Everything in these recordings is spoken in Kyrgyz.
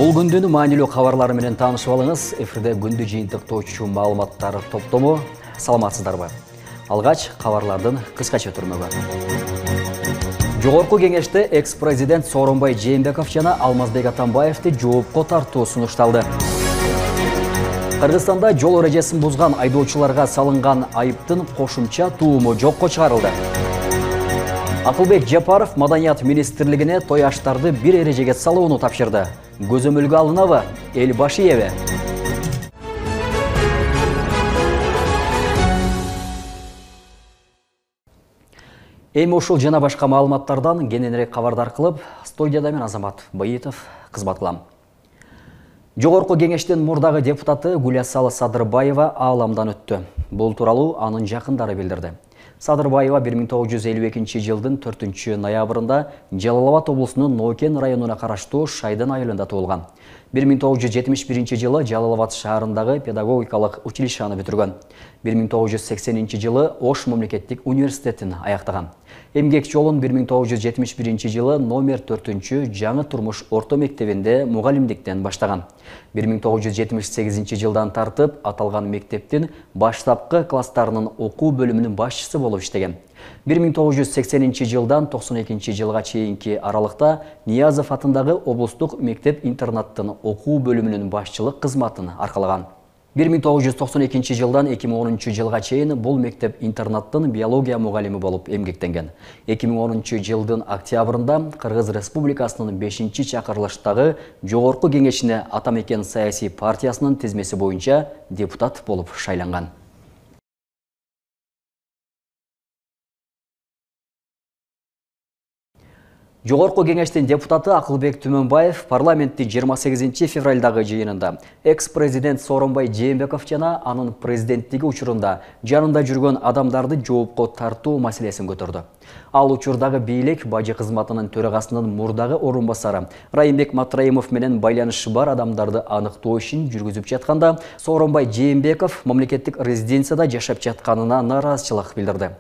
Бул күндүн маанилүү кабарлары менен таанышып алыңыз. Эфирде күндү жыйынтыктоочу маалыматтар топтому. Саламатсыздарбы? Алгач кабарлардын кыскача түрмөгү. Жогорку кеңеште экс-президент Сооронбай Жээнбеков жана Алмазбек Атамбаевди жоопко тартуу сунушталды. Кыргызстанда жол эрежесин бузган айдоочуларга салынган айыптын кошумча тууму жокко чыгарылды. Акылбек Жапаров Маданият министрлигине той аштарды бир эрежеге салууну тапшырды. Көзөмөлгө алынабы? Эл башы эбе? Эми ушул жана башка маалыматтардан кененирээк кабардар кылып, студияда мен Азамат Байытов кызмат кылам. Жогорку кеңештин мурдагы депутаты Гулясалы Садырбаева ааламдан өттү. Бул тууралуу анын жакындары билдирди. Садырбаева 1952 жылдын 4 ноябрында Жалал-Абад облусунун Нокен районуна караштуу Шайдан айылында туулган. 1971 жылы Жалал-Абад шаарындагы педагогикалык училищаны бүтүргөн. 1980 жылы Ош мамлекеттик университетин аяктаган. Эмгек жолун 1971 жылы номер 4 жаңы турмуш орто мектебинде мугалимдиктен баштаган. 1978 жылдан тартып аталган мектептин баштапкы класстарынын окуу бөлүмүнүн башчысы болуп иштеген. 1980 жылдан 92 жылга чейинки аралыкта Ниязов атындагы облустук мектеп-интернаттын окуу бөлүмүнүн башчылык кызматын аркалаган. 1992 жылдан 2010 жылга чейин бул мектеп-интернаттын биология мугалими болуп эмгектенген. 2010 жылдын октябрында Кыргыз Республикасынын 5-чакырылыштагы Жогорку кеңешине Атамекен саясий партиясынын тизмеси боюнча депутат болуп шайланган. Жогорку кеңештин депутаты Акылбек Түмөнбаев парламентти 28 февралдагы жыйынында экс-президент Сооронбай Жээнбеков жана анын президенттиги учурунда жанында жүргөн адамдарды жоопко тартуу маселесин көтөрдү. Ал учурдагы бийлик бажы кызматынын төрагасынын мурдагы орун басары Райымбек Матраимов менен байланышы бар адамдарды аныктоо ишин жүргүзүп жатканда Сооронбай Жээнбеков мамлекеттик резиденцияда жашап жатканына нааразычылык билдирди.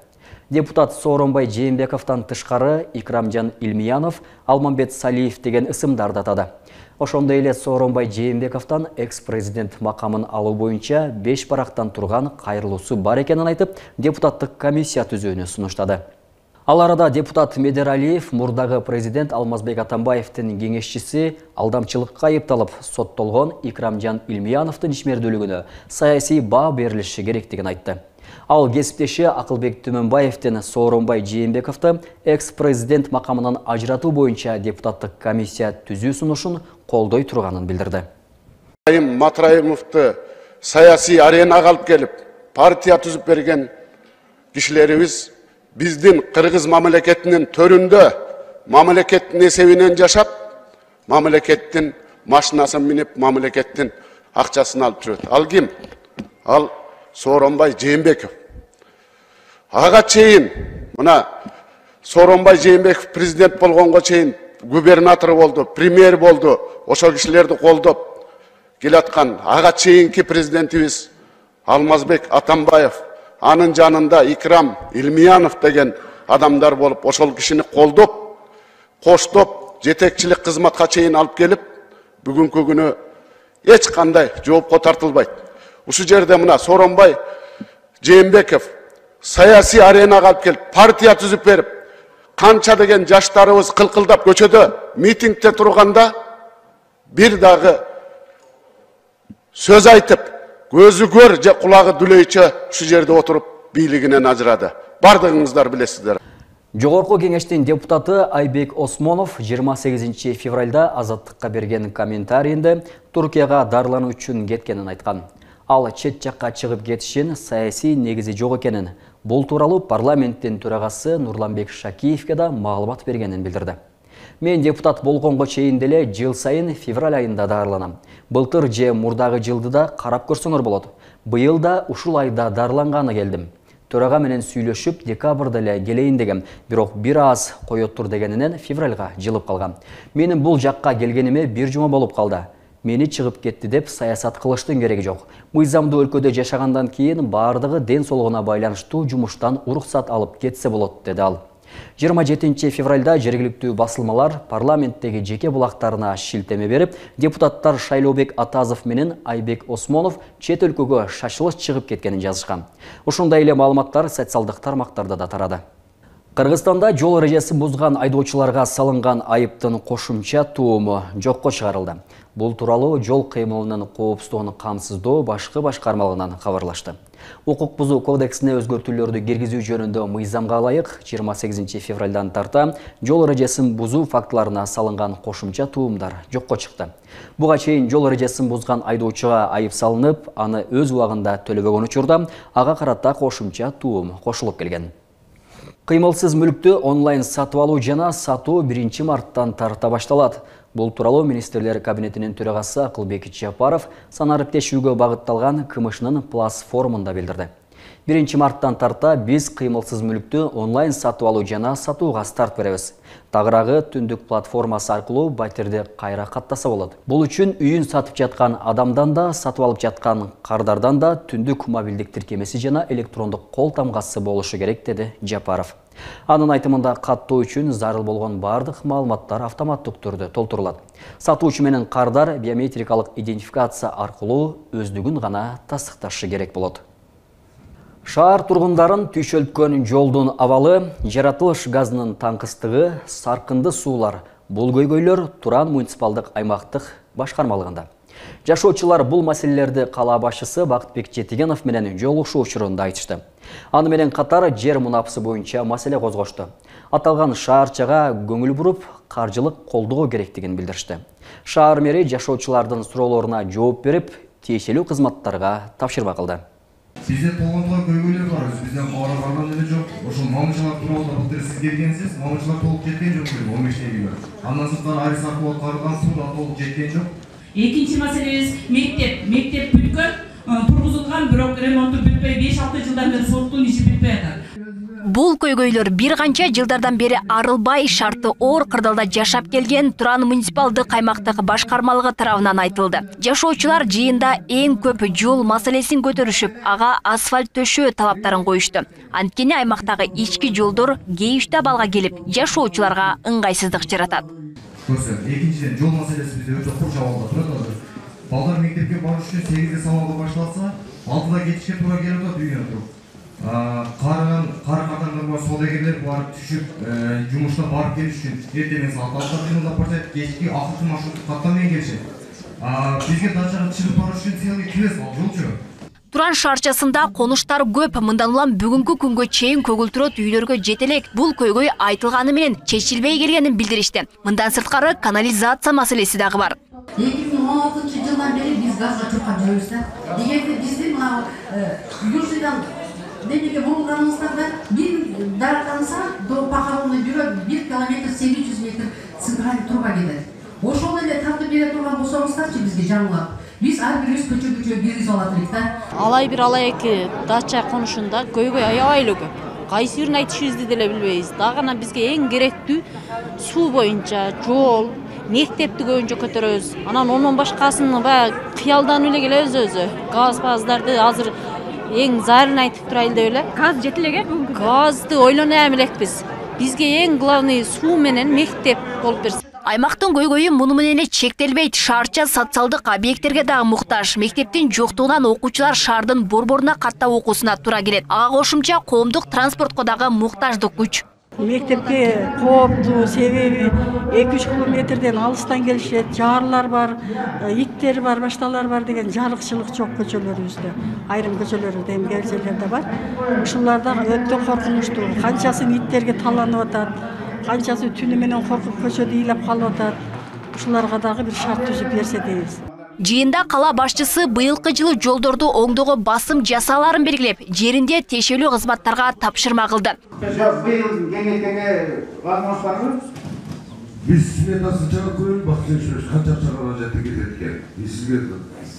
Депутат Сооронбай Жээнбековтан тышкары Икрамжан Илмиянов, Алмамбет Салиев деген ысымдарды атады. Ошондой эле Сооронбай Жээнбековтан экс-президент макамын алуу боюнча 5 барактан турган кайрылуусу бар экенин айтып, депутаттык комиссия түзүүнү сунуштады. Ал арада депутат Медералиев мурдагы президент Алмазбек Атамбаевдин кеңешчиси алдамчылыкка айыпталып соттолгон Икрамжан Илмияновдун ишмердүүлүгүнө саясий баа берилиши керектигин айтты. Ал кесиптеши Акылбек Түмөнбаевдин Сооронбай Жээнбековду экс-президент макамынан ажыратуу боюнча депутаттык комиссия түзүү сунушун колдой турганын билдирди. Матраимовду саясий аренага алып келип, партия түзүп берген кишилерибиз биздин кыргыз мамлекетинин төрүндө мамлекеттин эсебинен жашап, мамлекеттин машинасын минип, мамлекеттин акчасын алып жүрөт. Ал ким? Ал Сооронбай Жээнбеков. Ага чейин, мына Сооронбай Жээнбеков президент болгонго чейин губернатор болду, премьер болду, ошол кишилерди колдоп келаткан ага чейинки президентибиз Алмазбек Атамбаев, анын жанында Икрам Илмиянов деген адамдар болуп, ошол кишини колдоп, коштоп, жетекчилик кызматка чейин алып келип, бүгүнкү күнү эч кандай жоопко тартылбайт. Ушул жерде мына Сооронбай Жээнбеков саясий аренага алып келип, партия түзүп берип, канча деген жаштарыбыз кылкылдап көчөдө митингде турганда бир дагы сөз айтып, көзү көр же кулагы дүлөйчө ушул жерде отуруп бийлигинен ажырады. Бардыгыңыздар билесиздер. Жогорку кеңештин депутаты Айбек Осмонов 28 февралда Азаттыкка берген комментарийинде Туркияга дарылануу үчүн кеткенин айткан. Ал чет жакка чыгып кетишин саясий негизи жок экенин, бул тууралуу парламенттин төрагасы Нурланбек Шакиевке да маалымат бергенин билдирди. Мен депутат болгонго чейин деле жыл сайын февраль айында дарыланам. Былтыр же мурдагы жылды да карап көрсөңөр болот. Быйыл да ушул айда дарыланганы келдим. Төрага менен сүйлөшүп декабрда эле келейин дегем, бирок бир аз коет тур дегенинен февральга жылып калган. Менин бул жакка келгениме бир жума болуп калды. Мени чыгып кетти деп саясат кылыштын кереги жок. Мыйзамдуу өлкөдө жашагандан кийин бардыгы ден соолугуна байланыштуу жумуштан уруксат алып кетсе болот, деди ал. 27 февральда жергиликтүү басылмалар парламенттеги жеке булактарына шилтеме берип, депутаттар Шайлообек Атазов менен Айбек Осмонов чет өлкөгө шашылыш чыгып кеткенин жазышкан. Ушундай эле маалыматтар социалдык тармактарда да тарады. Кыргызстанда жол эрежесин бузган айдоочуларга салынган айыптын кошумча тууму жокко чыгарылды. Бул тууралуу жол кыймылынын коопсуздугун камсыздоо башкы башкармалыгынан кабарлашты. Укук бузуу кодексине өзгөртүүлөрдү киргизүү жөнүндө мыйзамга ылайык 28 февралдан тарта жол эрежесин бузуу фактыларына салынган кошумча туумдар жокко чыкты. Буга чейин жол эрежесин бузган айдоочуга айып салынып, аны өз убагында төлөбөгөн учурда ага карата кошумча туум кошулуп келген. Кыймылсыз мүлктү онлайн сатып алуу жана сатуу 1 марттан тарта башталат. Бул тууралуу министрлер кабинетинин төрагасы Акылбек Жапаров санариптешүүгө багытталган КМШнын Plus форумунда билдирди. 1 марттан тарта биз кыймылсыз мүлктү онлайн сатып алуу жана сатууга старт беребиз. Тагыраагы түндүк платформасы аркылуу батирди кайра каттаса болот. Бул үчүн үйүн сатып жаткан адамдан да, сатып алып жаткан кардардан да түндүк мобилдик тиркемеси жана электрондук кол тамгасы болушу керек, деди Жапаров. Анын айтымында каттоо үчүн зарыл болгон бардык маалыматтар автоматтык түрдө толтурулат. Сатуучу менен кардар биометрикалык идентификация аркылуу өздүгүн гана тастыкташы керек болот. Шаар тургундарын түйшөлткөн жолдун абалы, жаратылыш газынын таңкыстыгы, саркынды суулар, бул көйгөйлөр Туран муниципалдык аймактык башкармалыгында. Жашоочулар бул маселелерди кала башчысы Бактыбек Жетигенов менен жолугушуу учурунда айтышты. Аны менен катар жер мунапысы боюнча маселе козгошту. Аталган шаарчага көңүл буруп, каржылык колдоо керектигин билдиришти. Шаар мэри жашоочулардын суроолоруна жооп берип, тиешелүү кызматтарга тапшырма кылды. Bizde toğuntular köygöylер var, bizden mağara varlan dedi yok. Oşun mamıçılar turalda bıktırı siz gelgensiz, mamıçılar tolup jetken yok dedi, 15 gibi. Andan sırtlar ayrı sarkıvatlardan sudan tolup jetken yok. Экинчи маселебиз мектеп бүткөн, тургузулган, бирок ремонту бүтпөй 5-6 жылдан бери соттун иши бүтпөй атат. Бул көйгөйлөр бир канча жылдардан бери арылбай шарты оор кырдаалда жашап келген Туран муниципалдык аймактык башкармалыгы тарабынан айтылды. Жашоочулар жыйында эң көп жол маселесин көтөрүшүп, ага асфальт төшөө талаптарын коюшту. Анткени аймактагы ички жолдор кээ учта балга келип, жашоочуларга ыңгайсыздык жаратат. Экинчиден жол маселеси бизде өтө курчап алып турат. Балдар мектепке барыш үчүн 8-де сабагы башталса, 6-да кетишке туура келип атат үйүнөн туруп. Кар катандар содагерлер барып түшүп, жумушта барып келиш үчүн эртең саат 6-да барып кечки акылчы маршрутты каттамай келишет. Бизге дачага чыгып барыш үчүн целый квест жолчу. Туран шаарчасында конуштар көп, мындан улам бүгүнкү күнгө чейин көгүлтүрөт үйлөргө жетелек. Бул көйгөй айтылганы менен чечилбей келгенин билдиришти. Мындан сырткары канализация маселеси дагы бар. 2016-жылдан бери биз газга чуркап жүрөбүз да. Дегенде биздин мына Южныйдан немеге болгонубузда бир дарканса до Пахаровной бюро 1 километр 800 метр центральный труба кетет. Ошол эле тартып бере турган болсоңуздарчы бизге жаңылап. Биз ар бирибиз көчө киргизип алатырык да. Алай бир алай эки дача конушунда көйгөй аябай эле көп. Кайсы бирин айтышыбызды деле билбейбиз. Дагы бизге эң керектүү суу боюнча, жол, мектепти көбүнчө көтөрөбүз. Анан онун башкасын баягы кыялданып эле келебиз өзү. Газ-паздарды азыр эң зарын айтып турайлы деп эле. Газ жетилеге бүгүнкү. Газды ойлонобай элекпиз. Бизге эң главный суу менен мектеп болуп берсе. Аймактын көйгөйү муну менен эле чектелбейт. Шаарча социалдык объекттерге дагы муктаж. Мектептин жоктугунан окуучулар шаардын борборуна каттап окуусуна туура келет. Ага кошумча коомдук транспортко дагы муктаждык күч. Мектепке кооптуу, себеби 2-3 километрден алыстан келишет, жарлар бар, иттер бар, башталар бар деген жарыкчылык жок көчөлөрүбүздө. Айрым көчөлөрдө эми кээ жерлерде бар. Ушуларда өтө коркунучтуу. Канчасы иттерге таланып атат, канчасы түнү менен коркуп көчөдө ыйлап калып атат. Ушуларга дагы бир шарт түзүп берсе дейбиз. Жыйында кала башчысы быйылкы жылы жолдорду оңдоого басым жасааларын белгилеп, жеринде тиешелүү кызматтарга тапшырма кылды. Быйыл кеңейтүүгө возможность барбы? Биз сметасын чыгарып көрөлү, бакча канча чыгарып жатты кетет экен. Сизге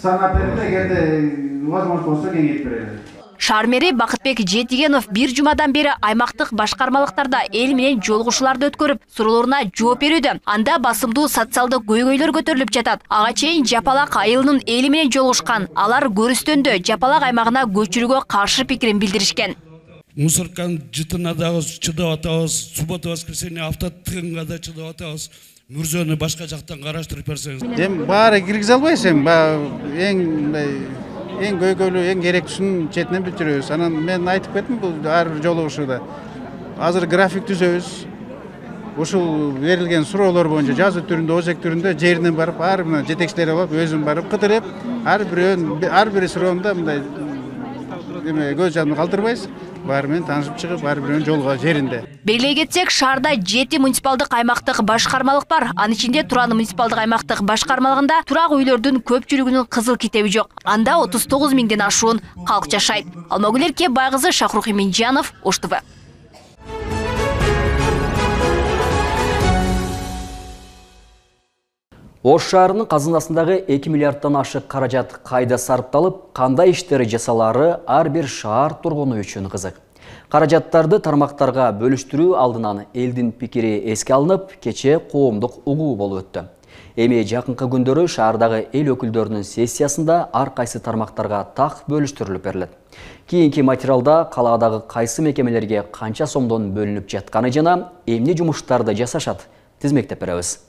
Санаторийде эгерде возможность болсо кеңейтип берели. Шаар мэри Бактыбек Жетигенов бир жумадан бери аймактык башкармалыктарда эл менен жолугушууларды өткөрүп, суроолоруна жооп берүүдө. Анда басымдуу социалдык көйгөйлөр көтөрүлүп жатат. Ага чейин Жапалак айылынын эли менен жолугушкан. Алар көрүстөндө Жапалак аймагына көчүрүүгө каршы пикирин билдиришкен. мусорканын жытына дагы чыдап атабыз, суббота воскресенье автотыгынга да чыдап атабыз. Мүрзөнү башка жактан караштырып берсеңиз. Эми баары киргизе албайсың, эң көйгөйлүү, эң керектүүсүн четинен бүтүрөбүз. Анан мен айтып кеттим, бул ар бир жолугушууда. Азыр график түзөбүз. Ушул берилген суроолор боюнча жазуу түрүндө, озек түрүндө жеринен барып, ар бир жетекчилер алып, өзүм барып кыдырып, ар бир суроондо мындай көз жамын калтырбайбыз. Баары менен таанышып чыгып, ар бирөөнүн жолго жеринде. Белгилей кетсек, шаарда 7 муниципалдык аймактык башкармалык бар. Анын ичинде Туран муниципалдык аймактык башкармалыгында турак үйлөрдүн көпчүлүгүнүн кызыл китеби жок. Анда 39 миңден ашуун калк жашайт. Алмагүл Байгызы, Шахрух Иминжанов, Ош ТВ. Ош шаарынын казынасындагы 2 миллиарддан ашык каражат кайда сарпталып, кандай иштери жасалары ар бир шаар тургуну үчүн кызык. Каражаттарды тармактарга бөлүштүрүү алдынан элдин пикири эске алынып, кече коомдук угуу болуп өттү. Эми жакынкы күндөрү шаардагы эл өкүлдөрүнүн сессиясында ар кайсы тармактарга так бөлүштүрүлүп берилет. Кийинки материалда калаадагы кайсы мекемелерге канча сомдон бөлүнүп жатканы жана эмне жумуштарды жасашат тизмектеп беребиз.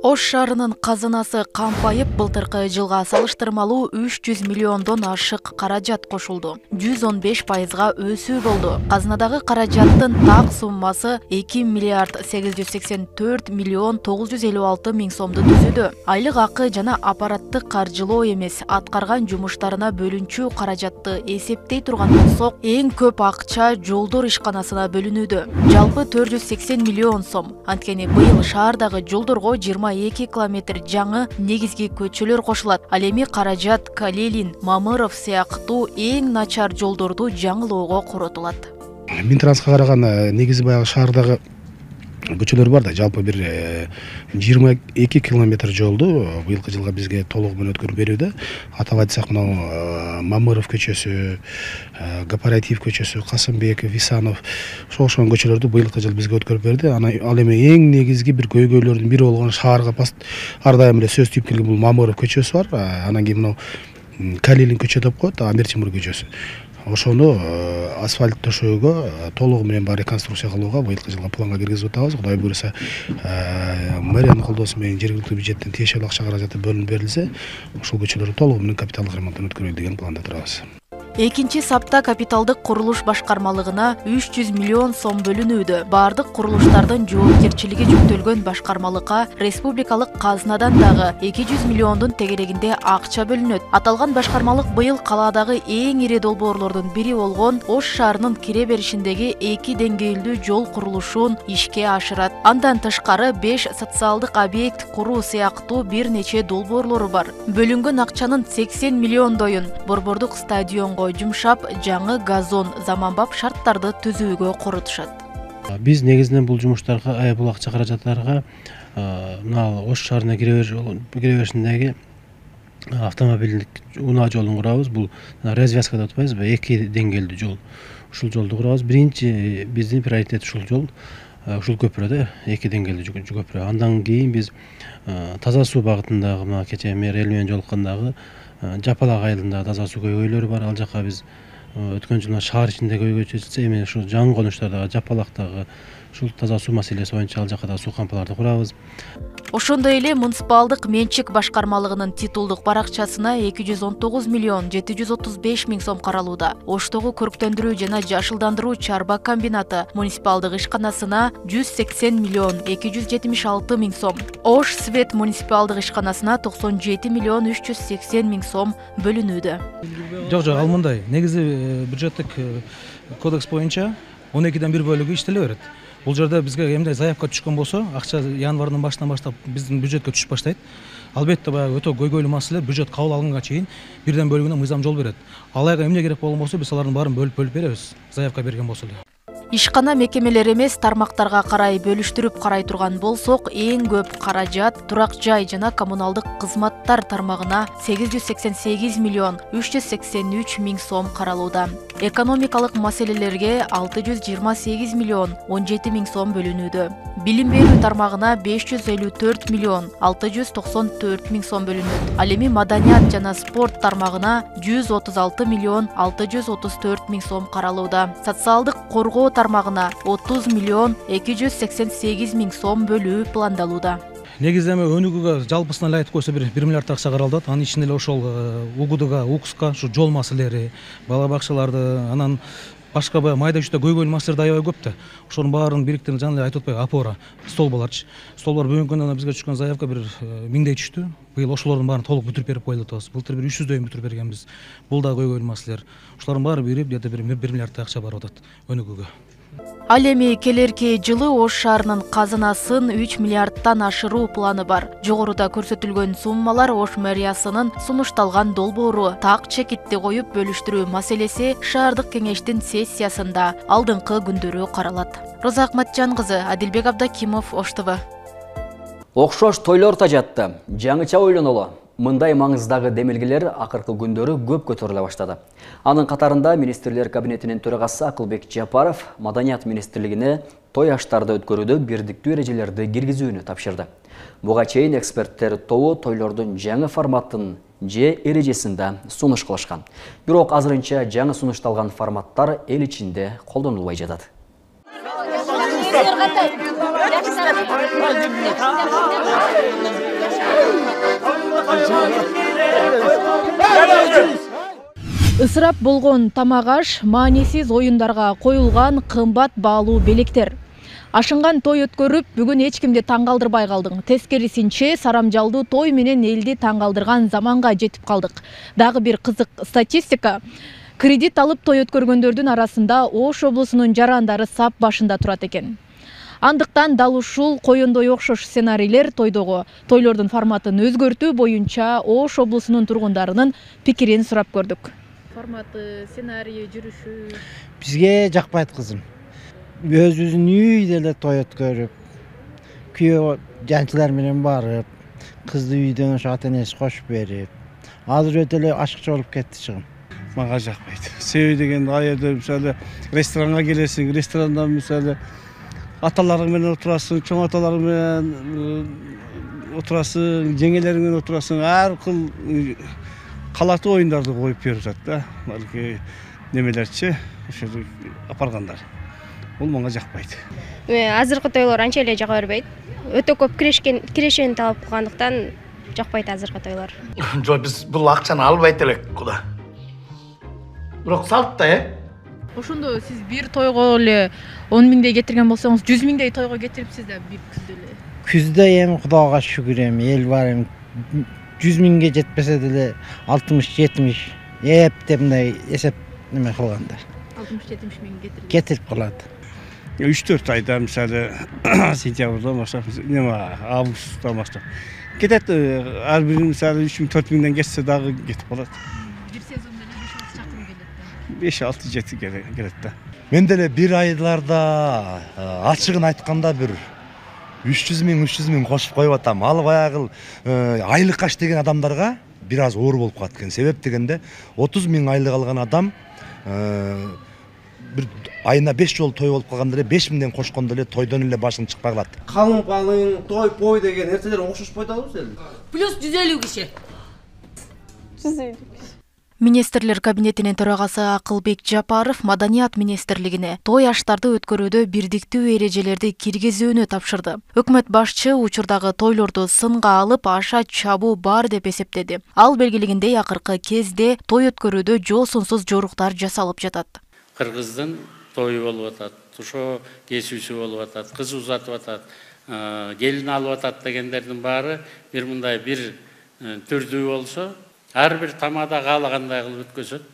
Ош шаарынын казынасы кампайып, былтыркы жылга салыштырмалуу 300 миллиондон ашык каражат кошулду. 115%га өсүү болду. Казынадагы каражаттын так суммасы 2 миллиард 884 миллион 956 миң сомду түзүүдө. Айлык акы жана аппараттык каржылоо эмес, аткарган жумуштарына бөлүнчү каражатты эсептей турган болсок, эң көп акча жолдор ишканасына бөлүнүүдө. Жалпы 480 миллион сом. Анткени быйыл шаардагы жолдорго 22 километр жаңы негизги көчөлөр кошулат. Ал эми каражат Калелин, Мамыров сыяктуу эң начар жолдорду жаңылоого коротулат. Минтрансқа караган негизи баягы шаардагы көчөлөр бар да, жалпы бир 22 километр жолду быйылкы жылга бизге толугу менен өткөрүп берүүдө. Атап айтсак, мына Мамыров көчөсү, Кооператив көчөсү, Касымбеков, Висанов ошол көчөлөрдү быйылкы жыл бизге өткөрүп берди. Ал эми эң негизги бир көйгөйлөрдүн бири болгон шаарга ар дайым эле сөз тийип келген бул Мамыров көчөсү бар. Анан кийин мына Калелин көчө деп коет, Амир Темур көчөсү. Ошону асфальт төшөөгө толугу менен бар реконструкция кылууга быйылкы жылга планга киргизип атабыз. Кудай буюрса, мэриянын колдоосу менен жергиликтүү бюджеттен тиешелүү акча каражаты бөлүнүп берилсе, ошол көчөлөрдү толугу менен капиталдык ремонттон өткөрөлү деген планда турабыз. Экинчи сапта капиталдык курулуш башкармалыгына 300 миллион сом бөлүнүүдө. Бардык курулуштардын жоопкерчилиги жүктөлгөн башкармалыкка республикалык казынадан дагы 200 миллиондун тегерегинде акча бөлүнөт. Аталган башкармалык быйыл калаадагы эң ири долбоорлордун бири болгон Ош шаарынын кире беришиндеги 2 деңгээлдүү жол курулушун ишке ашырат. Андан тышкары 5 социалдык объект куруу сыяктуу бир нече долбоорлору бар. Бөлүнгөн акчанын 80 миллиондойун Борбордук стадионго жумшап, жаңы газон, заманбап шарттарды түзүүгө коротушат. Биз негизинен бул жумуштарга, бул акча каражаттарга мына Ош шаарына кире беришиндеги автомобилдик унаа жолун курабыз. Бул развязка деп атпайбызбы, 2 деңгээлдүү жол. Ушул жолду курабыз. Биринчи биздин приоритет ушул жол, ушул көпүрө, 2 деңгээлдүү көпүрө. Андан кийин биз таза суу багытындагы, мына кечээ мэр эл менен жолуккандагы Жапалак айылында таза суу көйгөйлөрү бар. Ал жака биз өткөн жылы шаар ичинде көйгөй чечилсе, эми ушул жаңы конуштардагы Жапалактагы ушул таза суу маселеси боюнча ал жака да суу кампаларды курабыз. Ошондой эле муниципалдык менчик башкармалыгынын титулдук баракчасына 219 миллион 735 миң сом каралууда. Оштогу көрктөндүрүү жана жашылдандыруу чарба комбинаты муниципалдык ишканасына 180 миллион 276 миң сом. Ош Свет муниципалдык ишканасына 97 миллион 380 миң сом бөлүнүүдө. Жок, ал мындай. Негизи бюджеттик кодекс боюнча 12ден 1 бөлүгү иштеле берет. Бул жерде бизге эмне заявка түшкөн болсо, акча январдын башынан баштап биздин бюджетке түшүп баштайт. Албетте баягы өтө көйгөйлүү маселе, бюджет кабыл алынганга чейин бирден бөлүгүнө мыйзам жол берет. Алайга эмне керек болгон болсо, биз алардын баарын бөлүп беребиз, заявка берген болсо эле. Ишкана мекемелер эмес тармактарга карай бөлүштүрүп карай турган болсок, эң көп каражат турак жай жана коммуналдык кызматтар тармагына 888 миллион 383 миң сом каралууда. Экономикалык маселелерге 628 миллион 17 миң сом бөлүнүүдө. Билим берүү тармагына 554 миллион 694 миң сом бөлүнөт. Ал эми маданият жана спорт тармагына 136 миллион 634 миң сом каралууда. Социалдык коргоо тармагына 30 миллион 288 миң сом бөлүү пландалууда. Негиздеме өнүгүүгө жалпысынан эле айтып койсо 1 миллиард акча каралды. Анын ичинде эле ошол УГУДга, УКСКка, ушу жол маселелери, бала бакчаларды, анан башка майда чүйдө көйгөйлүү маселелер аябай көп да. Ошонун баарын бириктирип жана эле айтып атпайбы, опора, столболорчу. Столбор бүгүнкү күндө бизге түшкөн заявка 1000дей түштү. Быйыл ошолордун баарын толук бүтүрүп берип коелу атабыз. Былтыр 300дөй бүтүрүп бергенбиз. Бул да көйгөйлүү маселелер. Ошолордун баары бирип, где-то 1 миллиард акча барып атат өнүгүүгө. Ал эми келерки жылы Ош шаарынын казынасын 3 миллиардтан ашыруу планы бар. Жогоруда көрсөтүлгөн суммалар Ош мэриясынын сунушталган долбоору. Так чекитти коюп бөлүштүрүү маселеси шаардык кеңештин сессиясында алдыңкы күндөрү каралат. Роза Акматжан кызы, Адилбек Абдакимов, Ош ТВ. Окшош тойлор тажатты. Жаңыча ойлонолу. Мындай маңыздагы демилгелер акыркы күндөрү көп көтөрүлө баштады. Анын катарында министрлер кабинетинин төрагасы Акылбек Жапаров Маданият министрлигине той аштарды өткөрүүдө бирдиктүү эрежелерди киргизүүнү тапшырды. Буга чейин эксперттер тобу тойлордун жаңы форматын же эрежесин да сунуш кылышкан. Бирок азырынча жаңы сунушталган форматтар эл ичинде колдонулбай жатат. Ысырап болгон тамак аш, маанисиз оюндарга коюлган кымбат баалуу белектер. Ашынган той өткөрүп, бүгүн эч кимди таң калтырбай калдың. Тескерисинче, сарамжалдуу той менен элди таң калтырган заманга жетип калдык. Дагы бир кызык статистика. Кредит алып той өткөргөндөрдүн арасында Ош облусунун жарандары сап башында турат экен. Андыктан дал ушул коёндой окшош сценарийлер тойдогу тойлордун форматын өзгөртүү боюнча Ош облусунун тургундарынын пикирин сурап көрдүк. Форматы, сценарийи, жүрүшү бизге жакпайт кызым. Өзүбүздүн үйдө эле той өткөрүп, күйөө жанчылар менен барып, кызды үйдөн ошо ата-энеси кошуп берип, азыр өтө эле ашыкча болуп кетти чыгым. Мага жакпайт. Себеби деген аялда мисалы ресторанга келесиң, ресторанда мисалы аталарың менен отурасың, чоң аталарың менен отурасың, жеңелериң менен отурасың, ар кыл калаты оюндарды коюп берип атат да. Балки немелерчи ошо апаргандар. Бул мага жакпайт. Азыркы тойлор анча эле жага бербейт. Өтө көп кирешени талап кылгандыктан жакпайт азыркы тойлор. Жок, биз бул акчаны албайт элек куда. Бирок салт да, Ошондо сиз бир тойго эле 10 миңдей кетирген болсоңуз, 100 миңдей тойго кетирипсиз да бир күздө эле. Күздө эми Кудайга шүгүр эми эл бар эми 100 миңге жетпесе деле 60-70 эптеп мындай эсеп неме кылганда. 60-70 миң кетирип калат. 3-4 айда мисалы сентябрдан баштап, августтан баштап кетет. Ар бир мисалы 3-4 миңден кетсе дагы кетип калат. 5-6-7 келет да. Мен деле бир айларда ачыгын айтканда бир 300 миң кошуп коюп атам. Ал баягы айлык аш деген адамдарга бир аз оор болуп калат экен. Себеп дегенде 30 миң айлык алган адам бир айына 5 жолу той болуп калганда эле 5 миңден кошкондо эле тойдон эле башың чыкпай калат. Калың той пой деген нерселер окшошпойт албыз эле. Плюс 150 киши. 150. Министрлер кабинетинин төрагасы Акылбек Жапаров Маданият министрлигине той аштарды өткөрүүдө бирдиктүү эрежелерди киргизүүнү тапшырды. Өкмөт башчы учурдагы тойлорду сынга алып аша чабуу бар деп эсептеди. Ал белгилегендей акыркы кезде той өткөрүүдө жолсунсуз жоруктар жасалып жатат. Кыргыздын тою болуп атат, ошо кесүүсү болуп атат, кыз узатып атат, келин алып атат дегендердин баары бир мындай бир түрдүү болсо, ар бир тамада каалагандай кылып өткөзөт.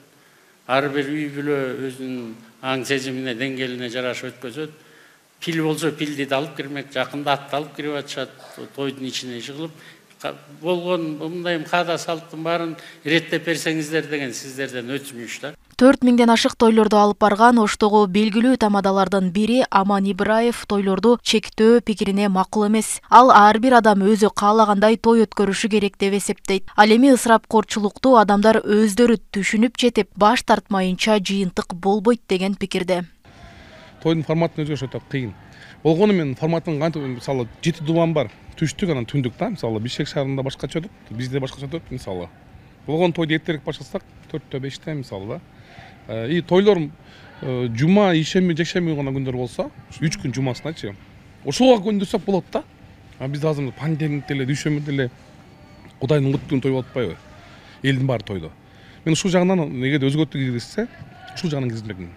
Ар бир үй бүлө өзүнүн аң сезимине, деңгээлине жараша өткөзөт. Пил болсо пилди да алып кирмек, жакында атты алып кирип атышат, тойдун ичине жыгылып, болгон мындай каада салттын баарын иреттеп берсеңиздер деген сиздерден өтүнүч да. 4000ден ашык тойлорду алып барган Оштогу белгилүү тамадалардын бири Аман Ибраев тойлорду чектөө пикирине макул эмес. Ал ар бир адам өзү каалагандай той өткөрүшү керек деп эсептейт. Ал эми ысырапкорчулукту адамдар өздөрү түшүнүп жетип, баш тартмайынча жыйынтык болбойт деген пикирде. Тойдун форматын өзгөрүш өтө кыйын. Болгону мен форматын кантип, мисалы 7 дубан бар. Түштүк анан түндүк да, мисалы Бишкек шаарында башкача өтөт, бизде башкача өтөт, мисалы. Болгон тойду эртерээк баштасак 4-5-те мисалы да. И тойлор жума, ишемби, жекшемби гана күндөр болсо, 3 күн жумасыначы. Ошого көндүрсөк болот да. Биз азыр пандемик деле, дүйшөмбү деле Кудайдын куттугун той болуп атпайбы? Элдин баары тойдо. Мен ушул жагынан эгерде өзгөртүү киргизсе, ушул жагынан киргизмекмин.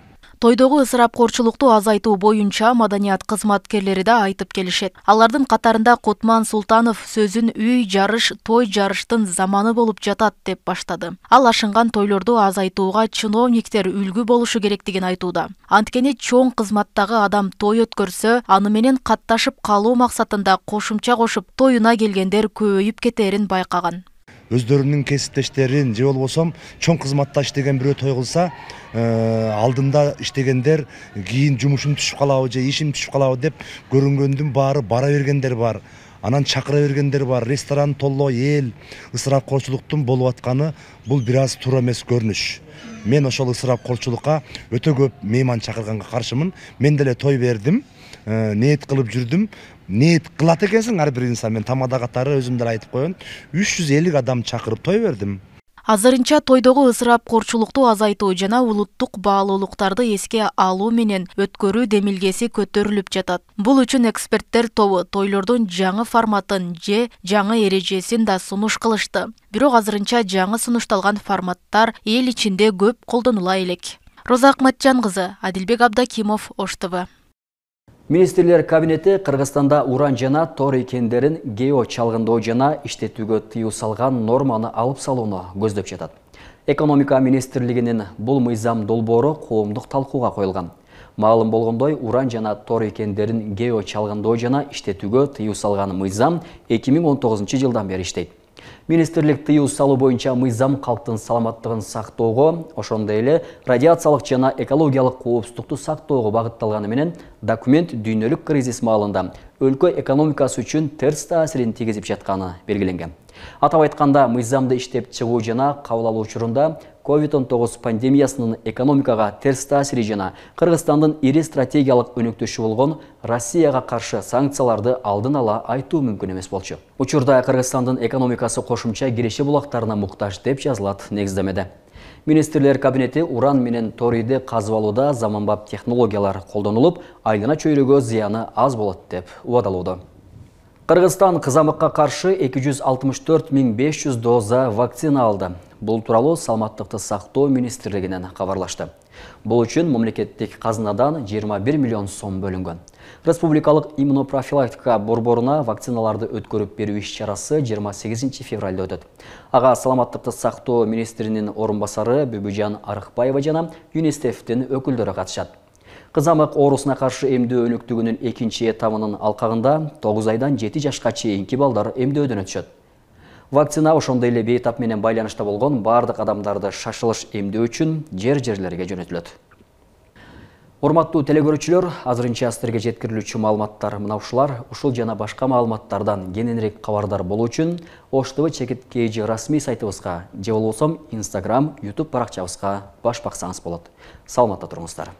Тойдогу ысырапкорчулукту азайтуу боюнча маданият кызматкерлери да айтып келишет. Алардын катарында Кутман Султанов сөзүн үй жарыш, той жарыштын заманы болуп жатат деп баштады. Ал ашынган тойлорду азайтууга чиновниктер үлгү болушу керектигин айтууда. Анткени чоң кызматтагы адам той өткөрсө, аны менен катташып калуу максатында кошумча кошуп, тоюна келгендер көбөйүп кетерин байкаган. Өздөрүнүн кесиптештерин же болбосо чоң кызматта иштеген бирөө той кылса, алдында иштегендер кийин жумушум түшүп калабы же ишим түшүп калабы деп көрүнгөндүн баары бара бергендер бар. Анан чакыра бергендер бар. Ресторан толло эл, ысырапкорчулуктун болуп атканы бул бир аз туура эмес көрүнүш. Мен ошол ысырапкорчулукка өтө көп мейман чакырганга каршымын. Мен деле той бердим, ниет кылып жүрдүм. Ниет кылат экенсиң ар бир инсан. Мен тамада катары өзүм деле айтып коеюн. 350 адам чакырып той бердим. Азырынча тойдогу ысырапкорчулукту азайтуу жана улуттук баалуулуктарды эске алуу менен өткөрүү демилгеси көтөрүлүп жатат. Бул үчүн эксперттер тобу тойлордун жаңы форматын же жаңы эрежесин да сунуш кылышты. Бирок азырынча жаңы сунушталган форматтар эл ичинде көп колдонула элек. Роза Акматжан кызы, Адилбек Абдакимов, Ош ТВ. Министрлер кабинети Кыргызстанда уран жана тори кендерин гео чалгындоо жана иштетүүгө тыюу салган норманы алып салууну көздөп жатат. Экономика министрлигинин бул мыйзам долбоору коомдук талкууга коюлган. Маалым болгондой, уран жана тори кендерин гео чалгындоо жана иштетүүгө тыюу салган мыйзам 2019-жылдан бери иштейт. Министрлик тыюу салуу боюнча мыйзам калктын саламаттыгын сактоого, ошондой эле радиациялык жана экологиялык коопсуздукту сактоого багытталганы менен документ дүйнөлүк кризис маалында өлкө экономикасы үчүн терс таасирин тийгизип жатканы белгиленген. Атап айтканда, мыйзамды иштеп чыгуу жана кабыл алуу учурунда COVID-19 пандемиясынын экономикага терс таасири жана Кыргызстандын ири стратегиялык өнөктөшү болгон Россияга каршы санкцияларды алдын ала айтуу мүмкүн эмес болчу. Учурда Кыргызстандын экономикасы кошумча киреше булактарына муктаж деп жазылат негиздемеде. Министрлер кабинети уран менен ториди казып алууда заманбап технологиялар колдонулуп, айлана чөйрөгө зыяны аз болот деп убадалууда. Кыргызстан кызамыкка каршы 264 500 доза вакцина алды. Бул тууралуу Саламаттыкты сактоо министрлигинен кабарлашты. Бул үчүн мамлекеттик казынадан 21 миллион сом бөлүнгөн. Республикалык иммунопрофилактика борборуна вакциналарды өткөрүп берүү иш-чарасы 28 февралда өтөт. Ага Саламаттыкты сактоо министринин орун басары Бүбүжан Арыкбаева жана ЮНИСЕФтин өкүлдөрү катышат. Кызамык оорусуна каршы эмдөө өнүктүгүнүн экинчи этабынын алкагында 9 айдан 7 жашка чейинки балдар эмдөөдөн өтүшөт. Вакцина ошондой эле бейтап менен байланышта болгон бардык адамдарды шашылыш эмдөө үчүн жер-жерлерге жөнөтүлөт. Урматтуу телекөрүүчүлөр, азырынча сиздерге жеткирилүүчү маалыматтар мына ушулар. Ушул жана башка маалыматтардан кененирээк кабардар болуу үчүн Ош ТВ чекит расмий сайтыбызга же болбосо Instagram, YouTube баракчабызга баш баксаңыз болот. Саламатта туруңуздар.